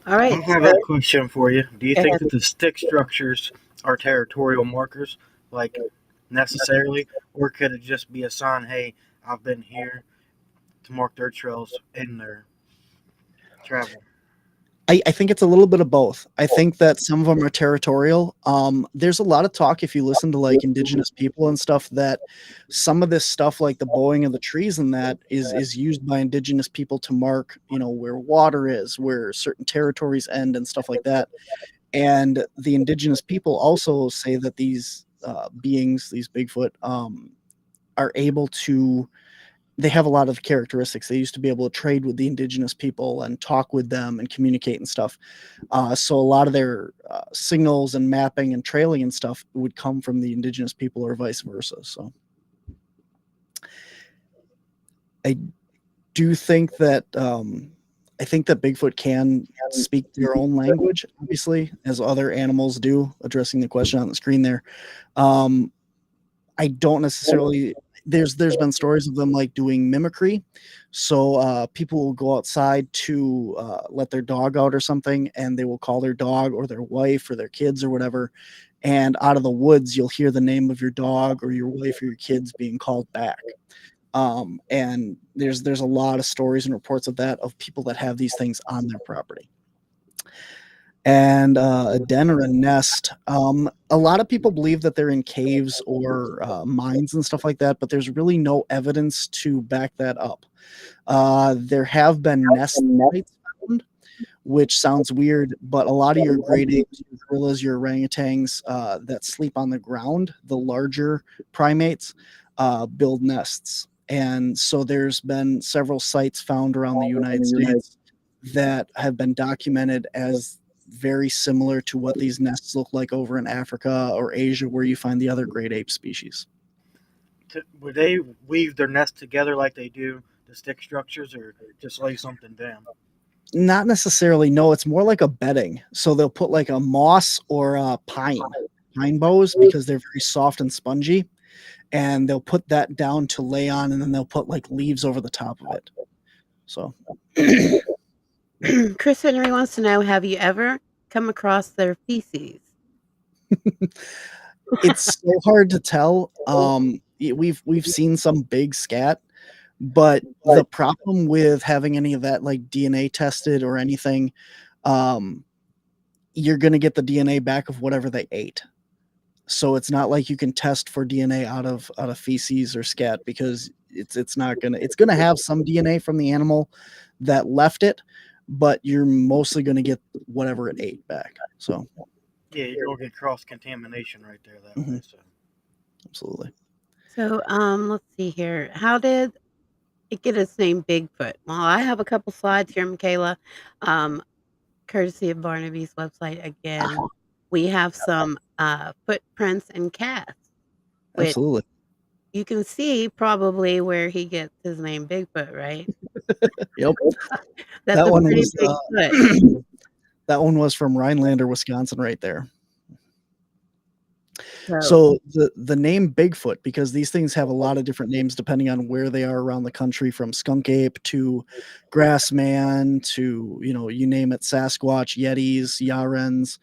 All right. I have a question for you. Do you Go think ahead. that the stick structures are territorial markers, like necessarily, or could it just be a sign, hey, I've been here, to mark their trails in their travel? I think it's a little bit of both. I think that some of them are territorial. There's a lot of talk, if you listen to like indigenous people and stuff, that some of this stuff, like the bowing of the trees and that, is used by indigenous people to mark, where water is, where certain territories end and stuff like that. And the indigenous people also say that these beings, these Bigfoot, are able to, they have a lot of characteristics. They used to be able to trade with the indigenous people and talk with them and communicate and stuff. So a lot of their signals and mapping and trailing and stuff would come from the indigenous people or vice versa. So I do think that Bigfoot can speak their own language, obviously, as other animals do, addressing the question on the screen there. I don't necessarily, there's been stories of them like doing mimicry. So people will go outside to let their dog out or something, and they will call their dog or their wife or their kids or whatever. And out of the woods, you'll hear the name of your dog or your wife or your kids being called back. And there's a lot of stories and reports of that, of people that have these things on their property. And a den or a nest. A lot of people believe that they're in caves or mines and stuff like that, but there's really no evidence to back that up. There have been nest sites found, which sounds weird, but a lot of your great apes, your gorillas, your orangutans that sleep on the ground, the larger primates, build nests. And so there's been several sites found around the United States that have been documented as very similar to what these nests look like over in Africa or Asia, where you find the other great ape species. Would they weave their nest together like they do the stick structures, or just lay something down? Not necessarily. No, it's more like a bedding. So they'll put like a moss or a pine boughs, because they're very soft and spongy, and they'll put that down to lay on, and then they'll put like leaves over the top of it. So Chris Henry wants to know, have you ever come across their feces? it's so hard to tell. We've seen some big scat, but the problem with having any of that like DNA tested or anything, you're going to get the DNA back of whatever they ate. So it's not like you can test for DNA out of feces or scat, because it's gonna have some DNA from the animal that left it, but you're mostly gonna get whatever it ate back. So Yeah, you're gonna get cross contamination right there that way. So absolutely. So, let's see here. How did it get its name Bigfoot? Well, I have a couple slides here, Michaela. Courtesy of Barnaby's website again. We have some footprints and casts, which Absolutely. you can see probably where he gets his name Bigfoot, right? Yep. That's That a one pretty was big foot. that one was from Rhinelander, Wisconsin, right there. So, So the name Bigfoot, because these things have a lot of different names depending on where they are around the country, from skunk ape to grassman to, you name it, Sasquatch, Yetis, Yarens.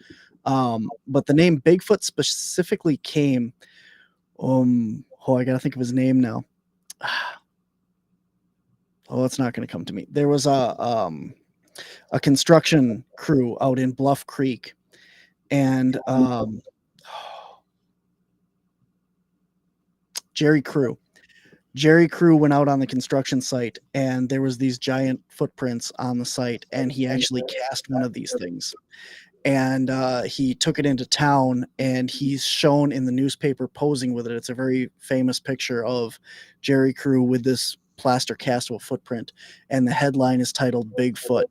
But the name Bigfoot specifically came, I gotta think of his name now. Oh, it's not gonna come to me. There was a construction crew out in Bluff Creek, and Jerry Crew. Jerry Crew went out on the construction site, and there was these giant footprints on the site, and he actually cast one of these things. And he took it into town, and he's shown in the newspaper posing with it. It's a very famous picture of Jerry Crew with this plaster cast of a footprint, and the headline is titled Bigfoot.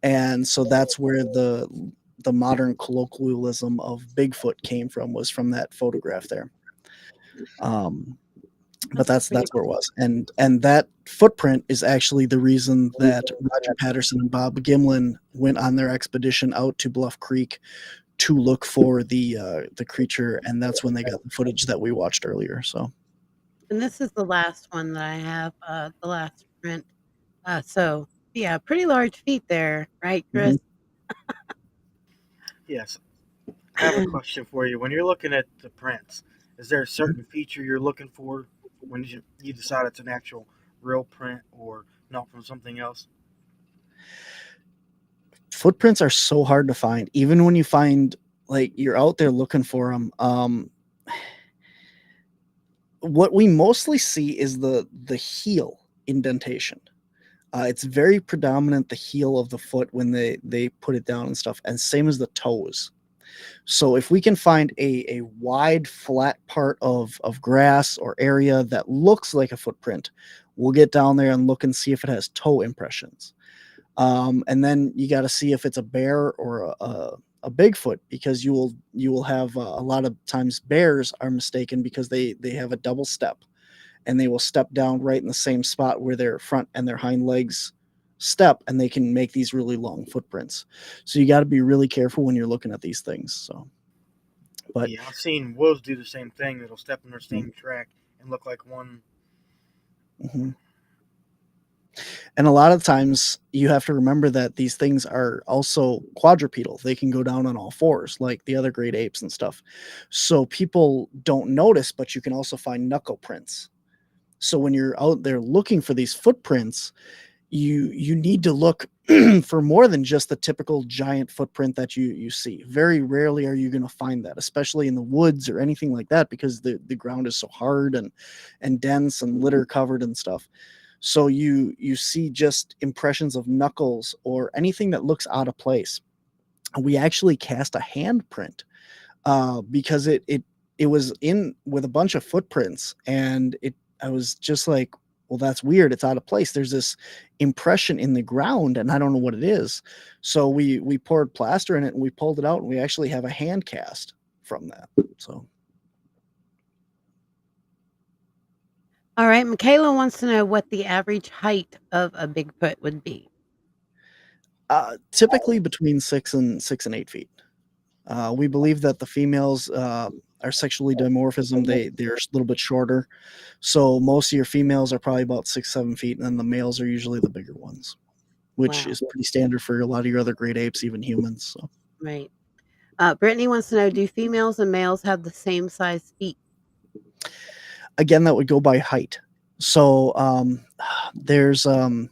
And so that's where the modern colloquialism of Bigfoot came from, was from that photograph there. But that's where it was, and that footprint is actually the reason that Roger Patterson and Bob Gimlin went on their expedition out to Bluff Creek to look for the creature, and that's when they got the footage that we watched earlier. So, and this is the last one that I have, the last print. So yeah, pretty large feet there, right, Chris? yes, I have a question for you. When you're looking at the prints, is there a certain feature you're looking for when you decide it's an actual real print or not from something else? footprints are so hard to find, even when you find, like, you're out there looking for them. What we mostly see is the heel indentation. It's very predominant, the heel of the foot, when they put it down and stuff, and same as the toes. So if we can find a wide, flat part of grass or area that looks like a footprint, we'll get down there and look and see if it has toe impressions. And then you got to see if it's a bear or a Bigfoot, because you will have a lot of times bears are mistaken because they have a double step, and they will step down right in the same spot where their front and their hind legs step, and they can make these really long footprints. So you got to be really careful when you're looking at these things. So, but Yeah, I've seen wolves do the same thing. That'll step in their same track and look like one. Mhm. And a lot of times you have to remember that these things are also quadrupedal. They can go down on all fours like the other great apes and stuff. So people don't notice, but you can also find knuckle prints. So when you're out there looking for these footprints, you need to look for more than just the typical giant footprint that you see. Very rarely are you going to find that, especially in the woods or anything like that, because the ground is so hard and dense and litter covered and stuff. So you see just impressions of knuckles or anything that looks out of place. We actually cast a handprint because it was in with a bunch of footprints, and it I was just like, well, that's weird. It's out of place. There's this impression in the ground, and I don't know what it is. So we poured plaster in it and we pulled it out, and we actually have a hand cast from that. So All right, Michaela wants to know what the average height of a Bigfoot would be. typically between 6 and 8 feet. We believe that the females are sexually dimorphism. They're a little bit shorter. So most of your females are probably about 6, 7 feet, and then the males are usually the bigger ones, which Wow. is pretty standard for a lot of your other great apes, even humans. So Right. Brittany wants to know, do females and males have the same size feet? again, that would go by height. So there's a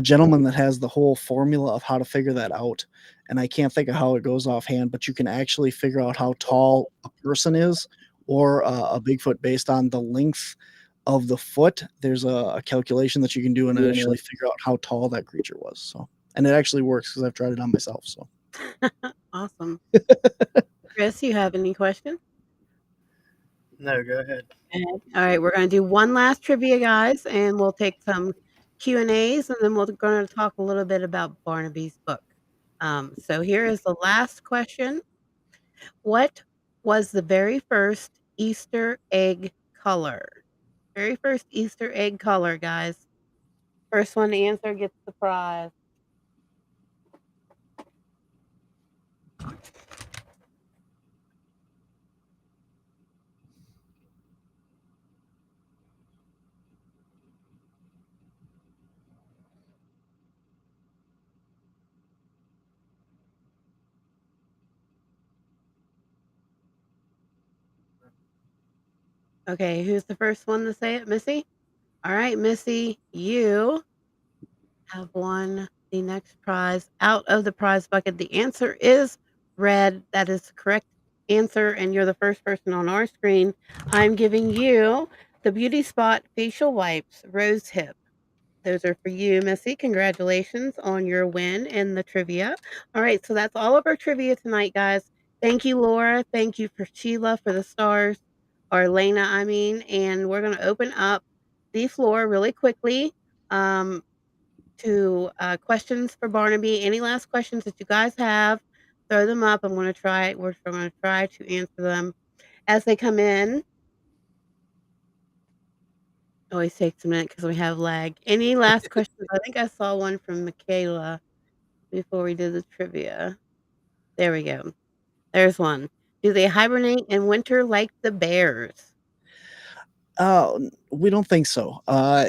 gentleman that has the whole formula of how to figure that out, and I can't think of how it goes offhand, but you can actually figure out how tall a person is or a Bigfoot based on the length of the foot. There's a calculation that you can do and actually figure out how tall that creature was. So, and it actually works because I've tried it on myself. So, Awesome. Chris, you have any questions? No, go ahead. All right, we're going to do one last trivia, guys, and we'll take some Q&As, and then we're going to talk a little bit about Barnaby's book. So here is the last question. What was the very first Easter egg color? Very first Easter egg color, guys. First one to answer gets the prize. Okay, who's the first one to say it? Missy? All right, Missy, you have won the next prize out of the prize bucket. The answer is red. That is the correct answer, and you're the first person on our screen. I'm giving you the Beauty Spot facial wipes, rose hip. Those are for you, Missy. Congratulations on your win in the trivia. All right, so that's all of our trivia tonight, guys. Thank you, Laura. Thank you for Sheila for the stars, or Lena, I mean. And we're going to open up the floor really quickly to questions for Barnaby. Any last questions that you guys have, throw them up. I'm going to try. We're going to try to answer them as they come in. Always takes a minute because we have lag. Any last questions? I think I saw one from Michaela before we did the trivia. There we go. There's one. Do they hibernate in winter like the bears? we don't think so.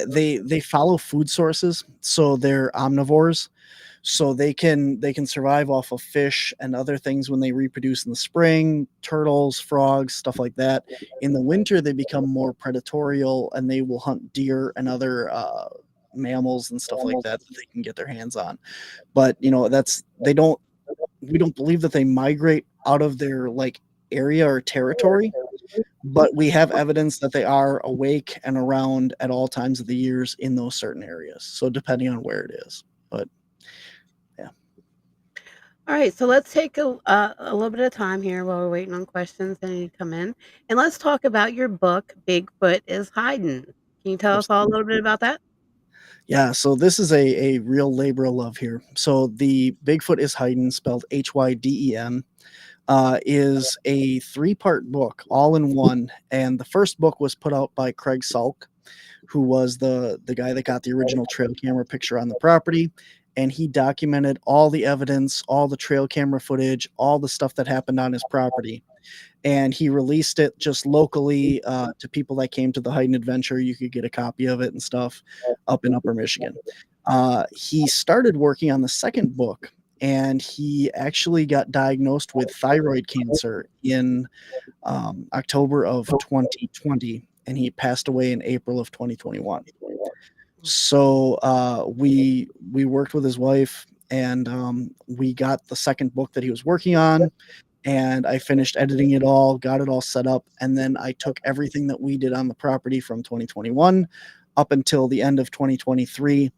They follow food sources, so they're omnivores. So they can survive off of fish and other things when they reproduce in the spring, turtles, frogs, stuff like that. In the winter, they become more predatorial and they will hunt deer and other mammals and stuff like that that they can get their hands on. But that's they don't we don't believe that they migrate out of their like area or territory, but we have evidence that they are awake and around at all times of the years in those certain areas. So depending on where it is, but yeah. All right, so let's take a little bit of time here while we're waiting on questions that need to come in, and let's talk about your book, Bigfoot is Hyden. Can you tell us all a little bit about that? Yeah, so this is a real labor of love here. So the Bigfoot is Hyden, spelled Hyden, is a three-part book, all in one. And the first book was put out by Craig Salk, who was the guy that got the original trail camera picture on the property. And he documented all the evidence, all the trail camera footage, all the stuff that happened on his property. and he released it just locally to people that came to the Hyden Adventure. You could get a copy of it and stuff up in Upper Michigan. He started working on the second book, and he actually got diagnosed with thyroid cancer in October of 2020, and he passed away in April of 2021. So we worked with his wife, and we got the second book that he was working on, and I finished editing it all, got it all set up, and then I took everything that we did on the property from 2021 up until the end of 2023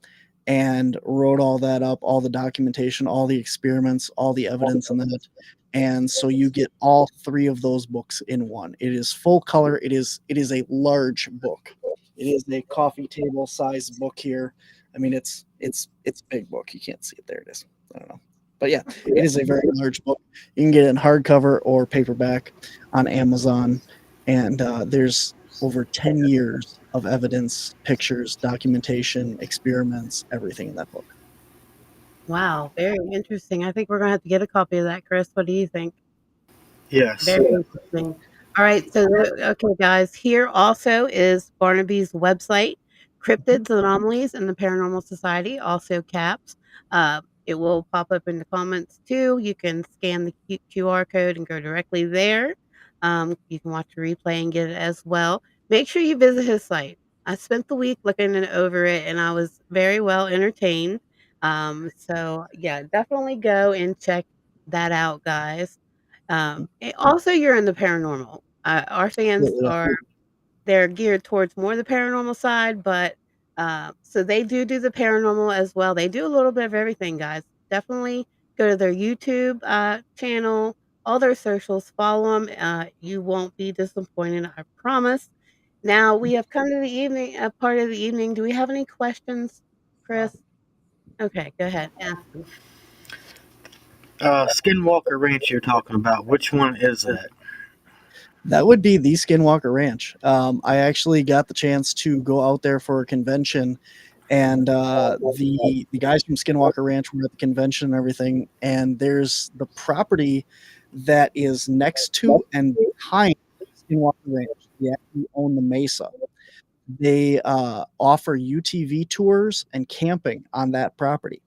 and wrote all that up, all the documentation, all the experiments, all the evidence in that. And so you get all three of those books in one. It is full color. It is a large book. It is a coffee table size book here. I mean, it's a big book. You can't see it. There it is. I don't know. But yeah, it is a very large book. You can get it in hardcover or paperback on Amazon. And there's over 10 years of evidence, pictures, documentation, experiments, everything in that book. Wow, very interesting. I think we're gonna have to get a copy of that, Chris. What do you think? Yes. Very interesting. All right, so okay, guys, here also is Barnaby's website, Cryptids, Anomalies, and the Paranormal Society, also CAPS. It will pop up in the comments too. You can scan the QR code and go directly there. You can watch the replay and get it as well. Make sure you visit his site. I spent the week looking over it, and I was very well entertained. So yeah, definitely go and check that out, guys. Also, you're in the paranormal. Our fans Absolutely. are they're geared towards more the paranormal side, but so they do the paranormal as well. They do a little bit of everything, guys. Definitely go to their YouTube channel, all their socials, follow them. You won't be disappointed, I promise. Now we have come to the evening, part of the evening. Do we have any questions, Chris? Okay, go ahead. Ask them. Skinwalker Ranch you're talking about. Which one is that? That would be the Skinwalker Ranch. I actually got the chance to go out there for a convention, and the guys from Skinwalker Ranch were at the convention and everything. And there's the property that is next to and behind Skinwalker Ranch. They actually own the mesa. They offer UTV tours and camping on that property.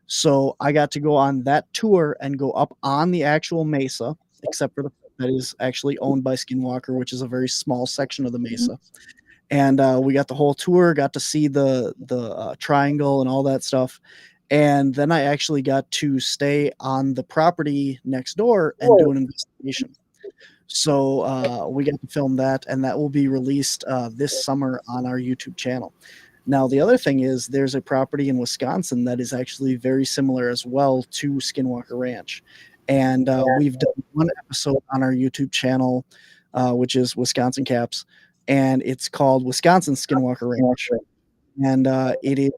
So I got to go on that tour and go up on the actual mesa, except for the that is actually owned by Skinwalker, which is a very small section of the mesa. And we got the whole tour, got to see the triangle and all that stuff. And then I actually got to stay on the property next door and do an investigation. So we got to film that, and that will be released this summer on our YouTube channel. Now, the other thing is there's a property in Wisconsin that is actually very similar as well to Skinwalker Ranch. And we've done one episode on our YouTube channel, which is Wisconsin Caps, and it's called Wisconsin Skinwalker Ranch. And it is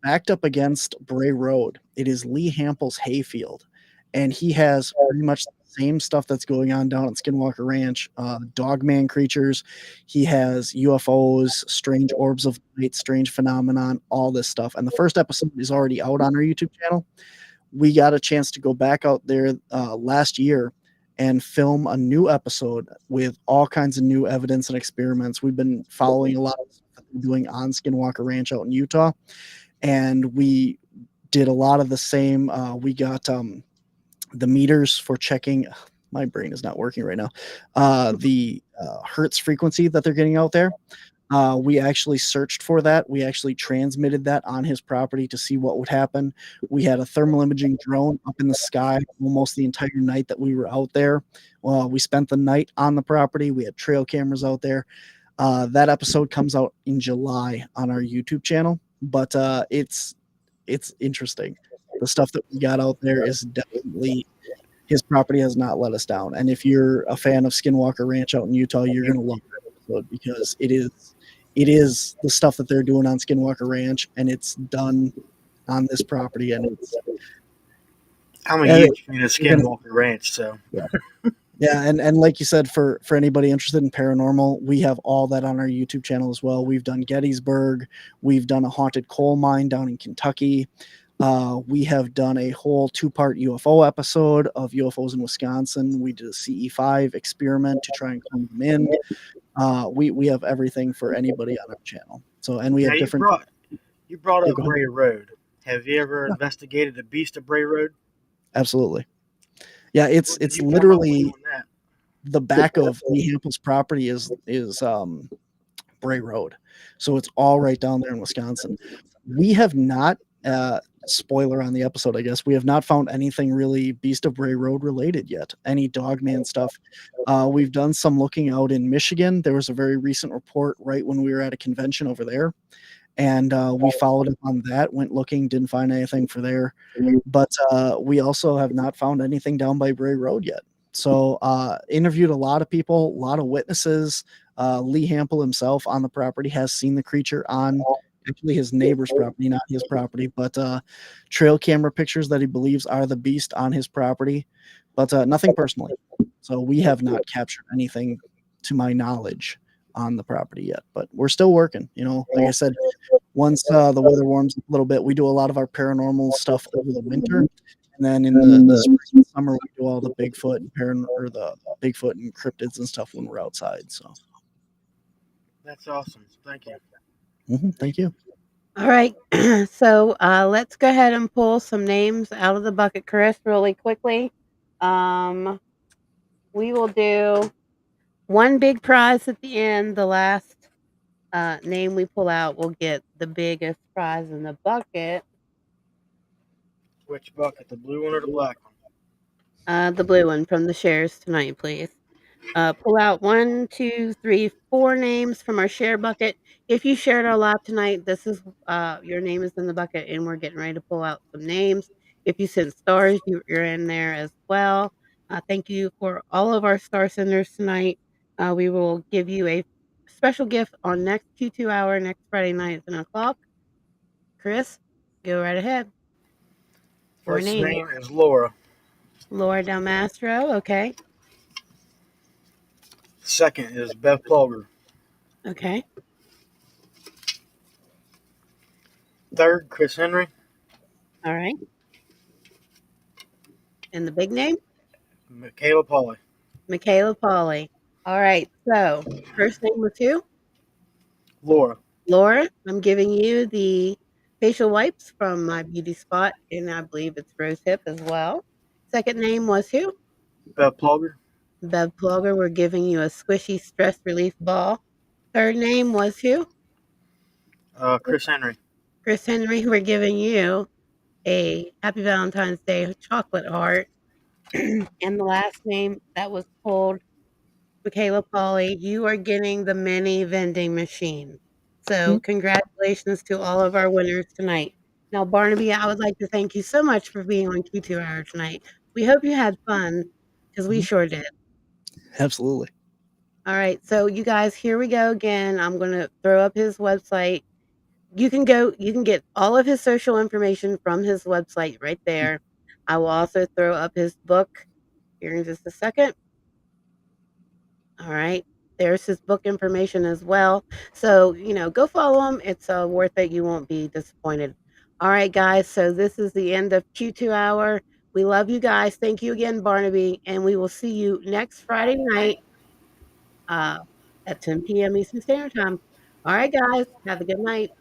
backed up against Bray Road. It is Lee Hample's hayfield. And he has pretty much the same stuff that's going on down at Skinwalker Ranch. Dogman creatures. He has UFOs, strange orbs of light, strange phenomenon, all this stuff. And the first episode is already out on our YouTube channel. We got a chance to go back out there last year and film a new episode with all kinds of new evidence and experiments. We've been following a lot of stuff that they're doing on Skinwalker Ranch out in Utah. And we did a lot of the same. We got the meters for checking. My brain is not working right now. The hertz frequency that they're getting out there. We actually searched for that. We actually transmitted that on his property to see what would happen. We had a thermal imaging drone up in the sky almost the entire night that we were out there. Well, we spent the night on the property. We had trail cameras out there. That episode comes out in July on our YouTube channel, but it's interesting. The stuff that we got out there is definitely, his property has not let us down. And if you're a fan of Skinwalker Ranch out in Utah, you're going to love that episode because it is the stuff that they're doing on Skinwalker Ranch, and it's done on this property. And it's, I'm a huge fan of Skinwalker Ranch, so yeah, and like you said, for anybody interested in paranormal, we have all that on our YouTube channel as well. We've done Gettysburg, we've done a haunted coal mine down in Kentucky. We have done a whole 2-part UFO episode of UFOs in Wisconsin. We did a CE5 experiment to try and clue them in. We have everything for anybody on our channel. So, and we Now have different. you brought Yeah, up go ahead. Bray Road. Have you ever Yeah, investigated the beast of Bray Road? absolutely. Yeah, What did it's you come up with literally on that? the back of Lee Hample's property is Bray Road, so it's all right down there in Wisconsin. We have not, spoiler on the episode, I guess, we have not found anything really Beast of Bray Road related yet. Any Dogman stuff. We've done some looking out in Michigan. There was a very recent report right when we were at a convention over there, and we followed up on that. Went looking, didn't find anything for there, but we also have not found anything down by Bray Road yet. So interviewed a lot of people, a lot of witnesses. Lee Hample himself on the property has seen the creature on actually his neighbor's property, not his property, but trail camera pictures that he believes are the beast on his property, but nothing personally. So we have not captured anything to my knowledge on the property yet, but we're still working. Like I said, once the weather warms up a little bit, we do a lot of our paranormal stuff over the winter, and then in the spring and summer, we do all the Bigfoot and or the Bigfoot and cryptids and stuff when we're outside. So, That's awesome. Thank you. thank you. All right. So let's go ahead and pull some names out of the bucket, Chris, really quickly. Um, we will do one big prize at the end. The last name we pull out will get the biggest prize in the bucket. Which bucket, the blue one or the black one? The blue one from the shares tonight, please. Pull out 1, 2, 3, 4 names from our share bucket. If you shared our live tonight, this is your name is in the bucket, and we're getting ready to pull out some names. If you sent stars, you're in there as well. Thank you for all of our star senders tonight. We will give you a special gift on next Q2 hour next Friday night at 10 o'clock. Chris, go right ahead. 4 First names. name is Laura. Laura Del Mastro. Okay. Second is Beth Plugger. Okay. Third, Chris Henry. All right. And the big name? Michaela Polly. Michaela Polly. All right. So first name was who? Laura. Laura. I'm giving you the facial wipes from My Beauty Spot, and I believe it's Rose Hip as well. Second name was who? Beth Plugger. Bev Plugger. We're giving you a squishy stress relief ball. Third name was who? Chris Henry. Chris Henry. We're giving you a Happy Valentine's Day chocolate heart. And the last name that was pulled, Michaela Polly, you are getting the mini vending machine. So congratulations to all of our winners tonight. Now, Barnaby, I would like to thank you so much for being on Q2 Hour tonight. We hope you had fun, because we Mhm. sure did. Absolutely. All right, so you guys, here we go again. I'm gonna throw up his website. You can get all of his social information from his website right there. I will also throw up his book here in just a second. All right. There's his book information as well. So, go follow him. It's worth it. You won't be disappointed. All right, guys. So, this is the end of Q2 Hour. We love you guys. Thank you again, Barnaby. And we will see you next Friday night uh, at 10 p.m. Eastern Standard Time. All right, guys. Have a good night.